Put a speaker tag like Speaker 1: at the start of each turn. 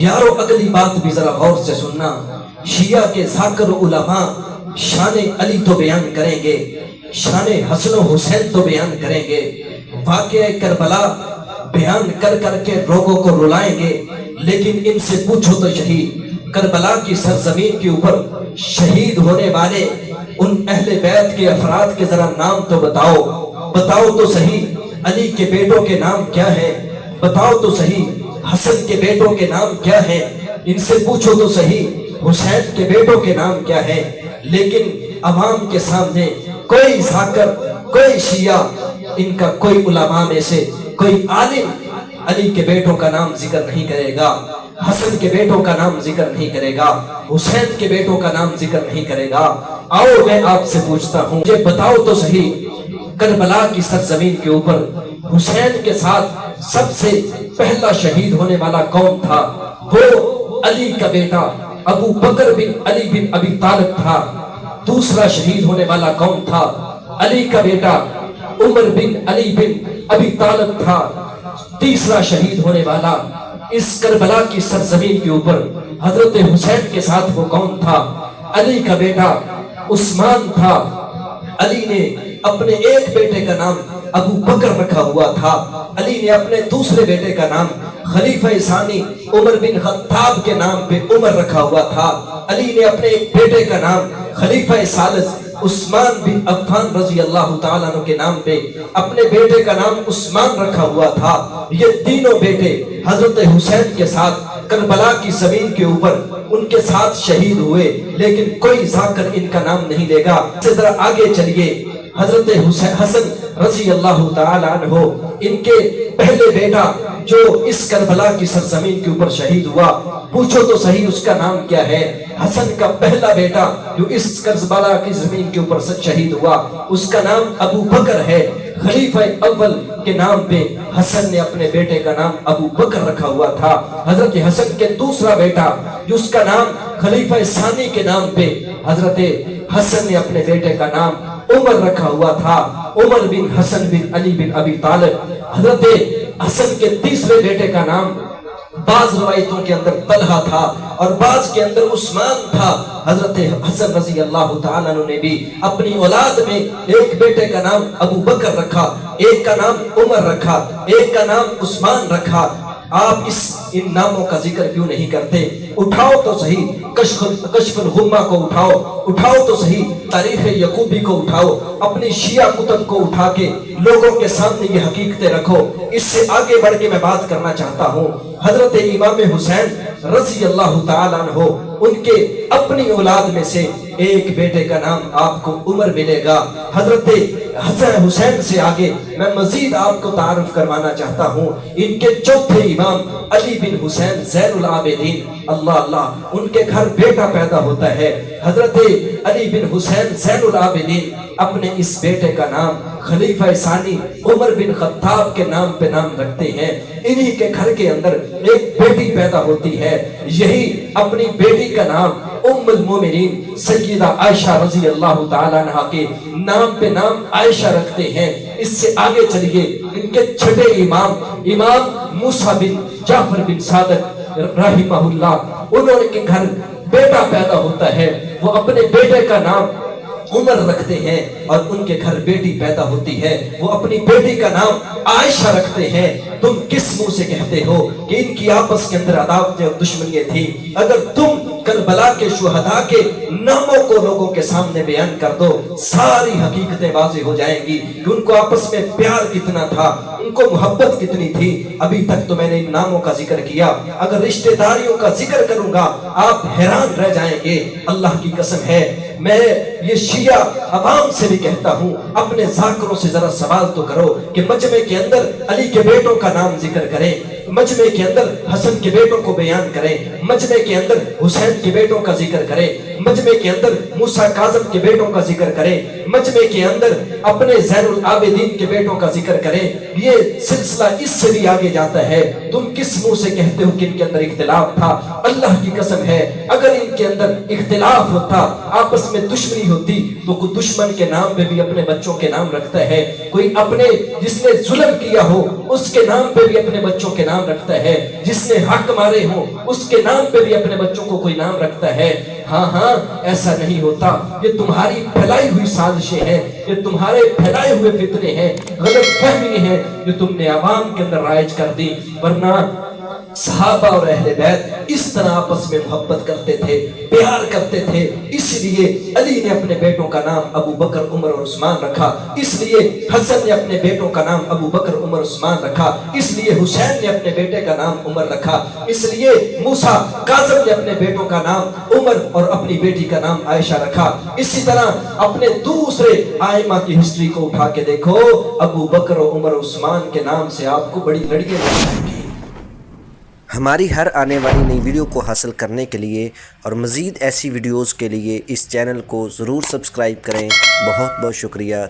Speaker 1: यारो अगली बात भी जरा गौर से सुनना, शिया के जाकिर उलमा शान अली तो बयान करेंगे, शान हसन हुसैन तो बयान करेंगे, वाक़या करबला बयान कर करके लोगों को रुलाएंगे। लेकिन इनसे पूछो तो सही, करबला की सरजमीन के ऊपर शहीद होने वाले उन अहले बैत के अफराद के जरा नाम तो बताओ, बताओ तो सही। अली के बेटों के नाम क्या है, बताओ तो सही। हसन के बेटों के नाम क्या है, इनसे पूछो तो सही। हुसैन के बेटों के नाम क्या है। लेकिन अवाम के सामने कोई जाकिर, कोई शिया, इनका कोई उलमा में से कोई आलिम अली के बेटों का नाम जिक्र नहीं करेगा, हसन के बेटों का नाम जिक्र नहीं करेगा, हुसैन के बेटों का नाम जिक्र नहीं करेगा। आओ मैं आपसे पूछता हूँ, मुझे बताओ तो सही, करबला की सरजमीन के ऊपर हुसैन के साथ सबसे पहला शहीद होने वाला कौन था? वो अली का बेटा अबू बकर बिन अली बिन अबी तालिब था। दूसरा शहीद होने वाला कौन था? अली का बेटा उमर बिन अली बिन अबी तालिब था। तीसरा शहीद होने वाला इस करबला की सरजमीन के ऊपर हजरत हुसैन के साथ वो कौन था? अली का बेटा उस्मान था। अली ने अपने एक बेटे का नाम अबू बकर रखा हुआ था। अली ने अपने दूसरे बेटे का नाम खलीफा सानी उमर बिन खत्ताब के नाम पे उमर रखा हुआ था। अली ने अपने एक बेटे का नाम खलीफा सालिस उस्मान बिन अफ़्फ़ान रज़ी अल्लाह ताला अन्हु के नाम पे अपने बेटे का नाम उस्मान रखा हुआ था। ये तीनों बेटे हजरत हुसैन के साथ करबला की जमीन के ऊपर उनके साथ शहीद हुए, लेकिन कोई जाकिर इनका नाम नहीं लेगा। इसी तरह आगे चलिए, हजरत हसन रज़ी अल्लाह ताला अन्हु, इनके पहले बेटा जो इस करबला की सरजमीन के ऊपर शहीद हुआ, पूछो तो सही उसका नाम क्या है? हसन का पहला बेटा जो इस करबला की जमीन के ऊपर शहीद हुआ, उसका नाम अबू बकर है। खलीफा अव्वल के नाम पे हसन ने अपने बेटे का नाम अबू बकर रखा हुआ था। हजरत हसन के दूसरा बेटा जिसका नाम खलीफा सानी के नाम पे हजरत हसन ने अपने बेटे का नाम उमर रखा हुआ था, उमर बिन हसन बिन अली बिन अबी तालिब। हजरत हसन के तीसरे बेटे का नाम बाज रवायतों के अंदर तलहा था और बाज के अंदर उस्मान था। हजरत हसन रज़ी अल्लाह ताला अन्हु ने भी अपनी औलाद में एक बेटे का नाम अबू बकर रखा, एक का नाम उमर रखा, एक का नाम उस्मान रखा। आप इन नामों का जिक्र क्यों नहीं करते? उठाओ तो सही कश्फुल गुम्मा को उठाओ, उठाओ तो सही तारीख यकूबी को उठाओ, अपनी शिया कुतुब को उठा के लोगों के सामने ये हकीकतें रखो। इससे आगे बढ़ के मैं बात करना चाहता हूँ, हजरत इमाम हुसैन रज़ी अल्लाह ताला अन्हु, उनके अपनी औलाद में से एक बेटे का नाम आपको उमर मिलेगा। हजरत हसन हुसैन से आगे मैं मजीद आपको तारुफ करवाना चाहता हूँ, इनके चौथे इमाम अली बिन हुसैन ज़ैनुल आबिदीन, अल्लाह अल्लाह, उनके घर बेटा पैदा होता है। हजरत अली बिन हुसैन ज़ैनुल आबिदीन अपने इस बेटे का नाम खलीफा सानी उमर बिन खत्ताब के नाम पे नाम रखते हैं। इन्हीं के घर के अंदर एक बेटी पैदा होती है, यही अपनी बेटी का नाम उम्मुल मोमिनीन सय्यदा आयशा रज़ी अल्लाह ताला अन्हा के नाम पे नाम आयशा रखते हैं। इससे आगे चलिए, इनके छठे इमाम मूसा बिन जाफर बिन सादिक रहमहुल्लाह, उन्होंने के घर बेटा पैदा होता है, वो अपने बेटे का नाम उमर रखते हैं और उनके घर बेटी पैदा होती है, वो अपनी बेटी का नाम आयशा रखते हैं। तुम किस मुंह से कहते हो कि इनकी आपस के अंदर अदावतें और दुश्मनियां थी? अगर तुम करबला के शुहदा के नामों को लोगों के सामने बयान कर दो, सारी हकीकतें वाज़ेह हो जाएंगी कि उनको आपस में प्यार कितना था, उनको मोहब्बत कितनी थी। अभी तक तो मैंने इन नामों का जिक्र किया, अगर रिश्तेदारियों का जिक्र करूंगा आप हैरान रह जाएंगे। अल्लाह की कसम है, मैं ये शिया अवाम से भी कहता हूँ, अपने जाकिरों से जरा सवाल तो करो कि मजमे के अंदर अली के बेटों का नाम जिक्र करें, मजमे के अंदर हसन के बेटों को बयान करें, मजमे के अंदर हुसैन के बेटों का जिक्र करें, मजमे के अंदर मूसा काज़म के बेटों का जिक्र करें, मजमे के अंदर अपने ज़ैनुल आबिदीन के बेटों का जिक्र करें। ये सिलसिला इससे भी आगे जाता है। तुम किस मुंह से कहते हो कि इनके अंदर इख्तिलाफ था? अल्लाह की कसम है, अगर इनके अंदर इख्तिलाफ होता, आपस में दुश्मनी होती, तो कोई दुश्मन के नाम पे भी अपने बच्चों के नाम रखता है। कोई अपने जिसने जुल्म किया हो उसके नाम पे भी अपने बच्चों के नाम रखता है। जिसने हक मारे हो उसके नाम पे भी अपने बच्चों को कोई नाम रखता है। हाँ, ऐसा नहीं होता। ये तुम्हारी फैलाई हुई साजिशें हैं, ये तुम्हारे फैलाए हुए फितने हैं, गलत फहमी है जो तुमने आवाम के अंदर राइज कर दी। वरना सहाबा और अहले बैत इस तरह आपस में मोहब्बत करते थे, प्यार करते थे। इसलिए अली ने अपने बेटों का नाम अबू बकर, उमर और उस्मान रखा। इसलिए हसन ने अपने बेटों का नाम अबू बकर, उमर, उस्मान रखा। इसलिए हुसैन ने अपने बेटे का नाम उमर रखा। इसलिए मूसा काज़म ने अपने बेटों का नाम उमर और अपनी बेटी का नाम आयशा रखा। इसी तरह अपने दूसरे आइमा की हिस्ट्री को उठा के देखो, अबू बकर और उमर, उस्मान के नाम से आपको बड़ी लड़ियां मिल जाएंगी।
Speaker 2: हमारी हर आने वाली नई वीडियो को हासिल करने के लिए और मज़ीद ऐसी वीडियोज़ के लिए इस चैनल को ज़रूर सब्सक्राइब करें। बहुत बहुत शुक्रिया।